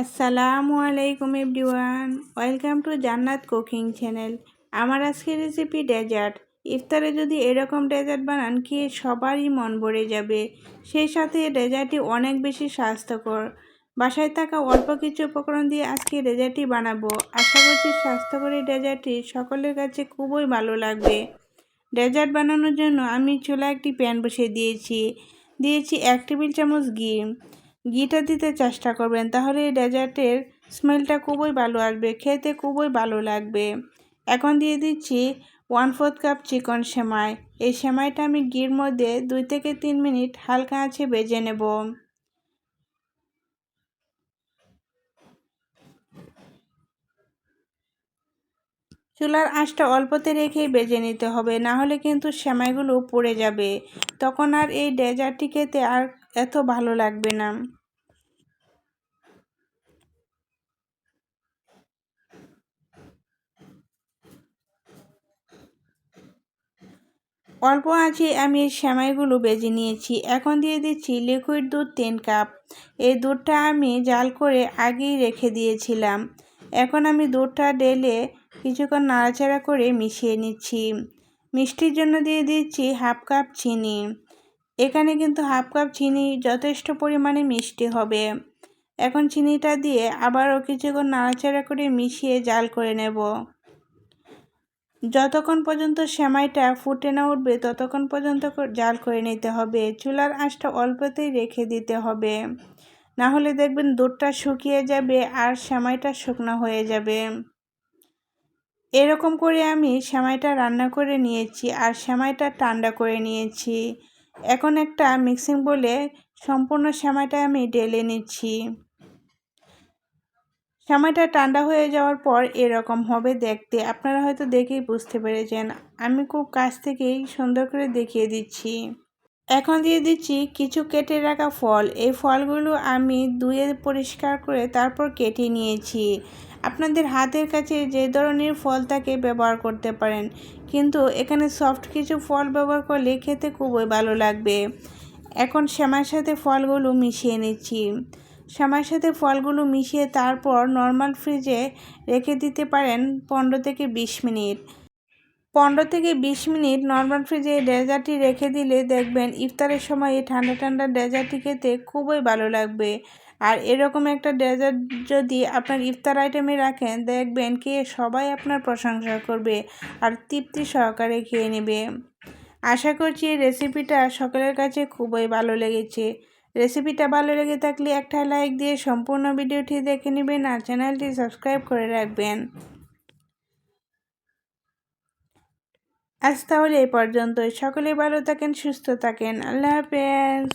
আসসালামু আলাইকুম everyone, welcome to জান্নাত কুকিং চ্যানেল। আমার আজকের রেসিপি ডেজার্ট। ইফতারে যদি এরকম ডেজার্ট বানান খেয়ে সবারই মন ভরে যাবে। সেই সাথে ডেজার্টটি অনেক বেশি স্বাস্থ্যকর। বাসায় থাকা অল্প কিছু উপকরণ দিয়ে আজকে ডেজার্টটি বানাবো। আশা করছি স্বাস্থ্যকর এই ডেজার্টটি সকলের কাছে খুবই ভালো লাগবে। ডেজার্ট বানানোর জন্য আমি চুলায় একটি প্যান বসিয়ে দিয়েছি 1 টেবিল চামচ ঘি। ঘিটা দিতে চেষ্টা করবেন, তাহলে এই ডেজার্টের স্মেলটা খুবই ভালো আসবে, খেতে খুবই ভালো লাগবে। এখন দিয়ে দিচ্ছি 1/4 কাপ চিকন সেমাই। এই সেমাইটা আমি ঘির মধ্যে 2 থেকে 3 মিনিট হালকা আঁচে ভেজে নেব। চুলার আঁচটা অল্পতে রেখেই ভেজে নিতে হবে, না হলে কিন্তু সেমাইগুলো পুড়ে যাবে, তখন আর এই ডেজার্টটি খেতে আর এত ভালো লাগবে না। অল্প আঁচে আমি এই সেমাইগুলো ভেজে নিয়েছি। এখন দিয়ে দিচ্ছি লিকুইড দুধ 3 কাপ। এই দুধটা আমি জাল করে আগেই রেখে দিয়েছিলাম। এখন আমি দুধটা ঢেলে কিছুক্ষণ নাড়াচাড়া করে মিশিয়ে নিচ্ছি। মিষ্টির জন্য দিয়ে দিচ্ছি 1/2 কাপ চিনি। এখানে কিন্তু 1/2 কাপ চিনি যথেষ্ট পরিমাণে মিষ্টি হবে। এখন চিনিটা দিয়ে আবারও কিছুক্ষণ নাড়াচাড়া করে মিশিয়ে জাল করে নেব। যতক্ষণ পর্যন্ত সেমাইটা ফুটে না উঠবে ততক্ষণ পর্যন্ত জাল করে নিতে হবে। চুলার আঁচটা অল্পতেই রেখে দিতে হবে, না হলে দেখবেন দুধটা শুকিয়ে যাবে আর সেমাইটা শুকনো হয়ে যাবে। এরকম করে আমি সেমাইটা রান্না করে নিয়েছি আর সেমাইটা ঠান্ডা করে নিয়েছি। এখন একটা মিক্সিং বোলে সম্পূর্ণ সেমাইটা আমি ঢেলে নিচ্ছি। সেমাইটা ঠান্ডা হয়ে যাওয়ার পর এরকম হবে দেখতে। আপনারা হয়তো দেখেই বুঝতে পেরেছেন, আমি খুব কাছ থেকেই সুন্দর করে দেখিয়ে দিচ্ছি। এখন দিয়ে দিচ্ছি কিছু কেটে রাখা ফল। এই ফলগুলো আমি ধুয়ে পরিষ্কার করে তারপর কেটে নিয়েছি। আপনাদের হাতের কাছে যে ধরনের ফল থাকে ব্যবহার করতে পারেন, কিন্তু এখানে সফট কিছু ফল ব্যবহার করলে খেতে খুবই ভালো লাগবে। এখন সেমাইয়ের সাথে ফলগুলো মিশিয়ে নিচ্ছি। সেমাইয়ের সাথে ফলগুলো মিশিয়ে তারপর নর্মাল ফ্রিজে রেখে দিতে পারেন 15 থেকে 20 মিনিট। 15 থেকে 20 মিনিট নর্মাল ফ্রিজে ডেজার্টটি রেখে দিলে দেখবেন ইফতারের সময় এই ঠান্ডা ঠান্ডা ডেজার্টটি খেতে খুবই ভালো লাগবে। আর এরকম একটা ডেজার্ট যদি আপনার ইফতার আইটেমে রাখেন, দেখবেন খেয়ে সবাই আপনার প্রশংসা করবে আর তৃপ্তি সহকারে খেয়ে নেবে। আশা করছি এই রেসিপিটা সকলের কাছে খুবই ভালো লেগেছে। রেসিপিটা ভালো লেগে থাকলে একটা লাইক দিয়ে সম্পূর্ণ ভিডিওটি দেখে নেবেন আর চ্যানেলটি সাবস্ক্রাইব করে রাখবেন। আজ তাহলে এই পর্যন্তই। সকলে ভালো থাকেন, সুস্থ থাকেন। আল্লাহ হাফেজ।